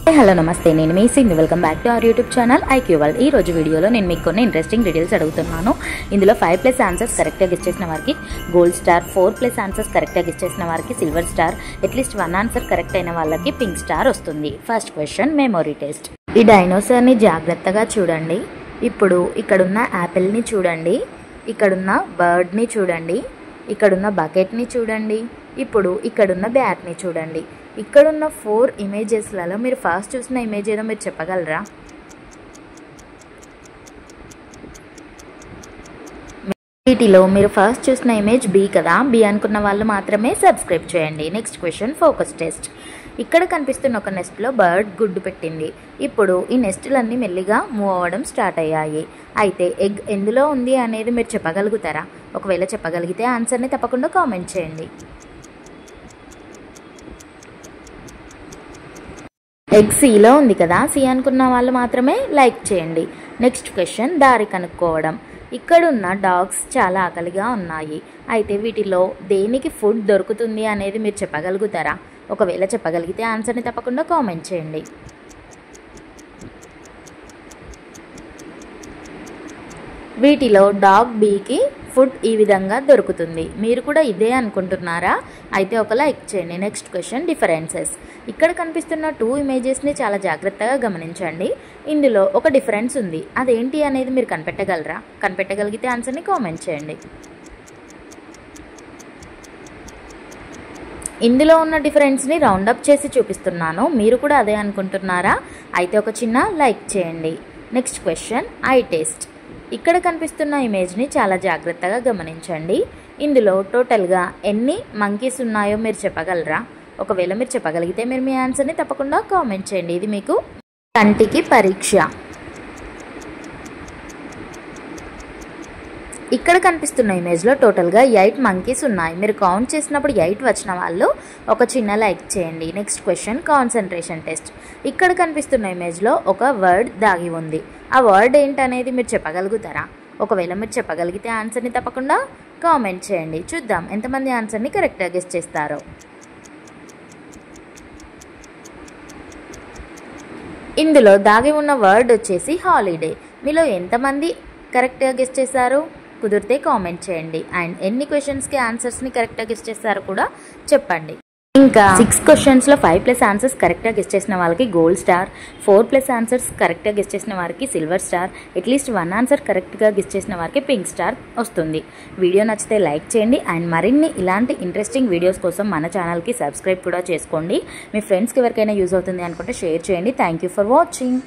Hello నమస్తే, నేను మీ Singh. Welcome back to our YouTube channel IQ world. ఈ రోజు వీడియోలో నేను మీకు కొన్ని ఇంట్రెస్టింగ్ డీటెయిల్స్ అడుగుతున్నాను. ఇందులో 5+ ఆన్సర్స్ కరెక్ట్గా గెస్ చేసిన వారికి గోల్డ్ స్టార్, 4+ ఆన్సర్స్ కరెక్ట్గా గెస్ చేసిన వారికి silver star, at least 1 answer correct అయిన వాళ్ళకి పింక్ స్టార్ వస్తుంది. First question, memory test. ఈ డైనోసార్ని జాగ్రత్తగా చూడండి. ఇప్పుడు ఇక్కడున్న యాపిల్ని చూడండి, ఇక్కడున్న బర్డ్ని చూడండి, ఇక్కడున్న బకెట్ని చూడండి, ఇప్పుడు ఇక్కడున్న బ్యాట్ని చూడండి. ఇక్కడున్న 4 ఇమేజెస్లలో మీరు ఫస్ట్ చూసిన ఇమేజ్ ఏదో మీరు చెప్పగలరా? వీటిలో మీరు ఫస్ట్ చూసిన ఇమేజ్ బి కదా. బి అనుకున్న వాళ్ళు మాత్రమే సబ్స్క్రైబ్ చేయండి. Next question, focus test. ఇక్కడ కనిపిస్తున్న ఒక నెస్ట్లో బర్డ్ గుడ్డు పెట్టింది. ఇప్పుడు ఈ నెస్టులన్నీ మెల్లిగా మూవ్ అవ్వడం స్టార్ట్ అయ్యాయి. అయితే ఎగ్ ఎందులో ఉంది అనేది మీరు చెప్పగలుగుతారా? ఒకవేళ చెప్పగలిగితే ఆన్సర్ని తప్పకుండా కామెంట్ చేయండి. ఎగ్ సిలో ఉంది కదా. సి అనుకున్న వాళ్ళు మాత్రమే లైక్ చేయండి. నెక్స్ట్ క్వశ్చన్, దారి కనుక్కోవడం. ఇక్కడున్న డాగ్స్ చాలా ఆకలిగా ఉన్నాయి. అయితే వీటిలో దేనికి ఫుడ్ దొరుకుతుంది అనేది మీరు చెప్పగలుగుతారా? ఒకవేళ చెప్పగలిగితే ఆన్సర్ని తప్పకుండా కామెంట్ చేయండి. వీటిలో డాగ్ బీకి ఫుడ్ ఈ విధంగా దొరుకుతుంది. మీరు కూడా ఇదే అనుకుంటున్నారా? అయితే ఒక లైక్ చేయండి. Next question, differences. ఇక్కడ కనిపిస్తున్న 2 ఇమేజెస్ని చాలా జాగ్రత్తగా గమనించండి. ఇందులో ఒక డిఫరెన్స్ ఉంది. అదేంటి అనేది మీరు కనిపెట్టగలరా? కనిపెట్టగలిగితే ఆన్సర్ని కామెంట్ చేయండి. ఇందులో ఉన్న డిఫరెన్స్ని రౌండప్ చేసి చూపిస్తున్నాను. మీరు కూడా అదే అనుకుంటున్నారా? అయితే ఒక చిన్న లైక్ చేయండి. Next question, I test. ఇక్కడ కనిపిస్తున్న ఇమేజ్ని చాలా జాగ్రత్తగా గమనించండి. ఇందులో టోటల్గా ఎన్ని మంకీస్ ఉన్నాయో మీరు చెప్పగలరా? ఒకవేళ మీరు చెప్పగలిగితే మీరు మీ ఆన్సర్ని తప్పకుండా కామెంట్ చేయండి. ఇది మీకు కంటికి పరీక్ష. ఇక్కడ కనిపిస్తున్న ఇమేజ్లో టోటల్గా 8 మంకీస్ ఉన్నాయి. మీరు కౌంట్ చేసినప్పుడు 8 వచ్చిన వాళ్ళు ఒక చిన్న లైక్ చేయండి. Next question, concentration test. ఇక్కడ కనిపిస్తున్న ఇమేజ్లో ఒక వర్డ్ దాగి ఉంది. ఆ వర్డ్ ఏంటనేది మీరు చెప్పగలుగుతారా? ఒకవేళ మీరు చెప్పగలిగితే ఆన్సర్ని తప్పకుండా కామెంట్ చేయండి. చూద్దాం ఎంతమంది ఆన్సర్ని కరెక్ట్గా గెస్ చేస్తారో. ఇందులో దాగి ఉన్న వర్డ్ వచ్చేసి హాలిడే. మీలో ఎంతమంది కరెక్ట్గా గెస్ చేశారు? కుదిరితే కామెంట్ చేయండి. అండ్ ఎన్ని క్వశ్చన్స్కి ఆన్సర్స్ని కరెక్ట్గా గెస్ చేస్తారో కూడా చెప్పండి. ఇంకా 6 క్వశ్చన్స్లో 5+ ఆన్సర్స్ కరెక్ట్గా గెస్ చేసిన వాళ్ళకి గోల్డ్ స్టార్, 4+ ఆన్సర్స్ కరెక్ట్గా గెస్ చేసిన వారికి సిల్వర్ స్టార్, అట్లీస్ట్ 1 ఆన్సర్ కరెక్ట్గా గెస్ చేసిన వారికి పింక్ స్టార్ వస్తుంది. వీడియో నచ్చితే లైక్ చేయండి. అండ్ మరిన్ని ఇలాంటి ఇంట్రెస్టింగ్ వీడియోస్ కోసం మన ఛానల్కి సబ్స్క్రైబ్ కూడా చేసుకోండి. మీ ఫ్రెండ్స్కి ఎవరికైనా యూజ్ అవుతుంది అనుకుంటే షేర్ చేయండి. Thank you for watching.